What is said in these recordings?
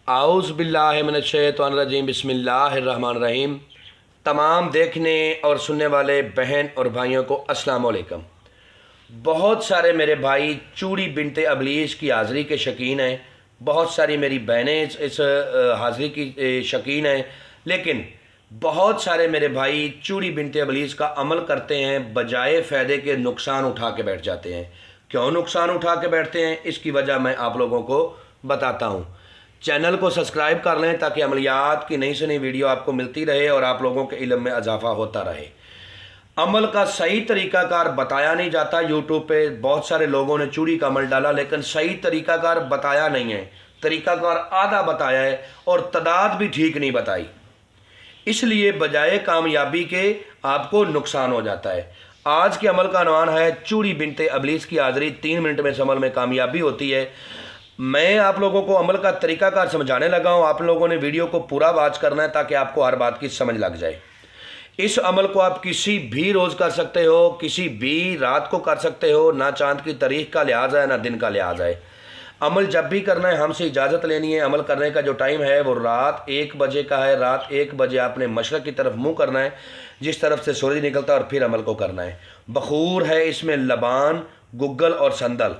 اعوذ باللہ من الشیطان الرجیم بسم اللہ الرحمن الرحیم۔ تمام دیکھنے اور سننے والے بہن اور بھائیوں کو السلام علیکم۔ بہت سارے میرے بھائی چوڑی بنت ابلیس کی حاضری کے شوقین ہیں، بہت ساری میری بہنیں اس حاضری کی شوقین ہیں، لیکن بہت سارے میرے بھائی چوڑی بنت ابلیس کا عمل کرتے ہیں، بجائے فائدے کے نقصان اٹھا کے بیٹھ جاتے ہیں۔ کیوں نقصان اٹھا کے بیٹھتے ہیں، اس کی وجہ میں آپ لوگوں کو بتاتا ہوں۔ چینل کو سبسکرائب کر لیں تاکہ عملیات کی نئی سے نئی ویڈیو آپ کو ملتی رہے اور آپ لوگوں کے علم میں اضافہ ہوتا رہے۔ عمل کا صحیح طریقہ کار بتایا نہیں جاتا۔ یوٹیوب پہ بہت سارے لوگوں نے چوڑی کا عمل ڈالا لیکن صحیح طریقہ کار بتایا نہیں ہے، طریقہ کار آدھا بتایا ہے اور تعداد بھی ٹھیک نہیں بتائی، اس لیے بجائے کامیابی کے آپ کو نقصان ہو جاتا ہے۔ آج کے عمل کا عنوان ہے چوڑی بنت ابلیس کی حاضری 3 منٹ میں اس عمل میں کامیابی ہوتی ہے۔ میں آپ لوگوں کو عمل کا طریقہ کار سمجھانے لگا ہوں، آپ لوگوں نے ویڈیو کو پورا واچ کرنا ہے تاکہ آپ کو ہر بات کی سمجھ لگ جائے۔ اس عمل کو آپ کسی بھی روز کر سکتے ہو، کسی بھی رات کو کر سکتے ہو، نہ چاند کی تاریخ کا لحاظ ہے نہ دن کا لحاظ ہے۔ عمل جب بھی کرنا ہے ہم سے اجازت لینی ہے۔ عمل کرنے کا جو ٹائم ہے وہ رات 1 بجے کا ہے۔ رات 1 بجے آپ نے مشرق کی طرف منہ کرنا ہے، جس طرف سے سورج نکلتا ہے، اور پھر عمل کو کرنا ہے۔ بخور ہے اس میں لبان، گگل اور سندل۔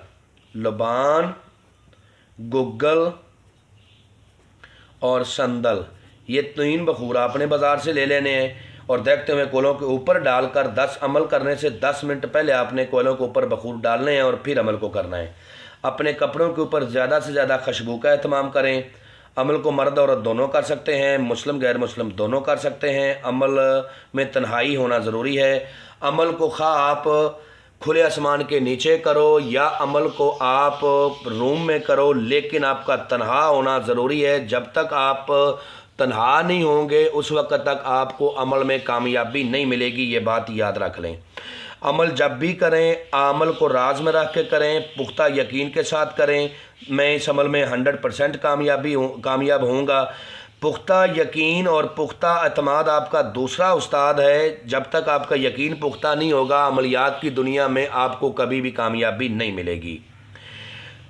لبان، گگل اور سندل، یہ 3 بخور آپ نے بازار سے لے لینے ہیں اور دیکھتے ہوئے کولوں کے اوپر ڈال کر 10 عمل کرنے سے 10 منٹ پہلے آپ نے کولوں کے اوپر بخور ڈالنے ہیں اور پھر عمل کو کرنا ہے۔ اپنے کپڑوں کے اوپر زیادہ سے زیادہ خوشبو کا اہتمام کریں۔ عمل کو مرد عورت دونوں کر سکتے ہیں، مسلم غیر مسلم دونوں کر سکتے ہیں۔ عمل میں تنہائی ہونا ضروری ہے۔ عمل کو خواہ آپ کھلے آسمان کے نیچے کرو یا عمل کو آپ روم میں کرو، لیکن آپ کا تنہا ہونا ضروری ہے۔ جب تک آپ تنہا نہیں ہوں گے اس وقت تک آپ کو عمل میں کامیابی نہیں ملے گی، یہ بات یاد رکھ لیں۔ عمل جب بھی کریں عمل کو راز میں رکھ کے کریں، پختہ یقین کے ساتھ کریں۔ میں اس عمل میں 100% کامیاب ہوں گا۔ پختہ یقین اور پختہ اعتماد آپ کا دوسرا استاد ہے۔ جب تک آپ کا یقین پختہ نہیں ہوگا عملیات کی دنیا میں آپ کو کبھی بھی کامیابی نہیں ملے گی۔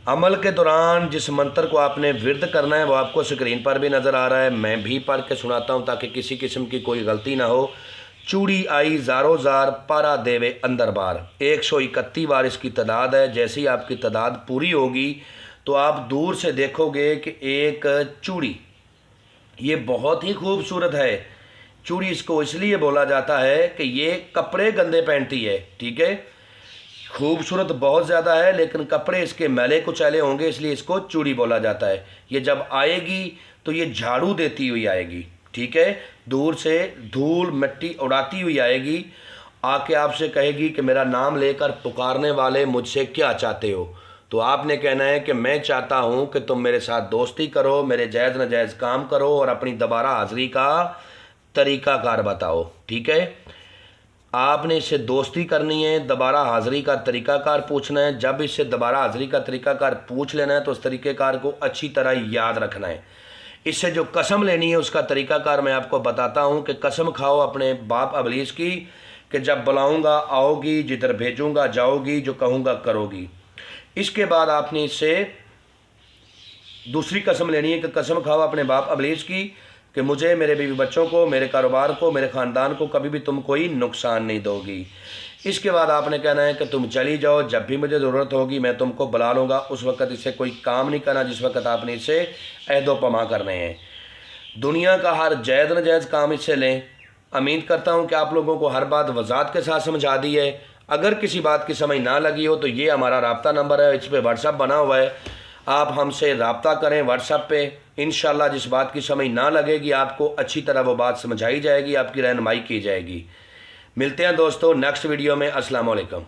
عمل کے دوران جس منتر کو آپ نے ورد کرنا ہے وہ آپ کو سکرین پر بھی نظر آ رہا ہے، میں بھی پڑھ کے سناتا ہوں تاکہ کسی قسم کی کوئی غلطی نہ ہو۔ چوڑی آئی زارو زار پارا دیوے اندر بار، 131 بار اس کی تعداد ہے۔ جیسے ہی آپ کی تعداد پوری ہوگی تو آپ دور سے دیکھو گے کہ ایک چوڑی، یہ بہت ہی خوبصورت ہے۔ چوڑی اس کو اس لیے بولا جاتا ہے کہ یہ کپڑے گندے پہنتی ہے، ٹھیک ہے، خوبصورت بہت زیادہ ہے لیکن کپڑے اس کے میلے کچیلے ہوں گے، اس لیے اس کو چوڑی بولا جاتا ہے۔ یہ جب آئے گی تو یہ جھاڑو دیتی ہوئی آئے گی، ٹھیک ہے، دور سے دھول مٹی اڑاتی ہوئی آئے گی، آ کے آپ سے کہے گی کہ میرا نام لے کر پکارنے والے مجھ سے کیا چاہتے ہو؟ تو آپ نے کہنا ہے کہ میں چاہتا ہوں کہ تم میرے ساتھ دوستی کرو، میرے جائز ناجائز کام کرو اور اپنی دوبارہ حاضری کا طریقہ کار بتاؤ، ٹھیک ہے۔ آپ نے اس سے دوستی کرنی ہے، دوبارہ حاضری کا طریقہ کار پوچھنا ہے۔ جب اس سے دوبارہ حاضری کا طریقہ کار پوچھ لینا ہے تو اس طریقہ کار کو اچھی طرح یاد رکھنا ہے۔ اس سے جو قسم لینی ہے اس کا طریقہ کار میں آپ کو بتاتا ہوں کہ قسم کھاؤ اپنے باپ ابلیس کی کہ جب بلاؤں گا آؤ گی، جدھر بھیجوں گا جاؤ گی، جو کہوں گا کرو گی۔ اس کے بعد آپ نے اس سے دوسری قسم لینی ہے کہ قسم کھاؤ اپنے باپ ابلیس کی کہ مجھے، میرے بیوی بچوں کو، میرے کاروبار کو، میرے خاندان کو کبھی بھی تم کوئی نقصان نہیں دو گی۔ اس کے بعد آپ نے کہنا ہے کہ تم چلی جاؤ، جب بھی مجھے ضرورت ہوگی میں تم کو بلا لوں گا، اس وقت اس سے کوئی کام نہیں کرنا جس وقت آپ نے اس سے عہد و پیما کرنے ہیں۔ دنیا کا ہر جائز ناجائز کام اس سے لیں۔ امید کرتا ہوں کہ آپ لوگوں کو ہر بات وضاحت کے ساتھ سمجھا دی ہے۔ اگر کسی بات کی سمجھ نہ لگی ہو تو یہ ہمارا رابطہ نمبر ہے، اس پہ واٹس ایپ بنا ہوا ہے، آپ ہم سے رابطہ کریں واٹس ایپ پہ۔ انشاءاللہ جس بات کی سمجھ نہ لگے گی آپ کو اچھی طرح وہ بات سمجھائی جائے گی، آپ کی رہنمائی کی جائے گی۔ ملتے ہیں دوستو نیکسٹ ویڈیو میں۔ السلام علیکم۔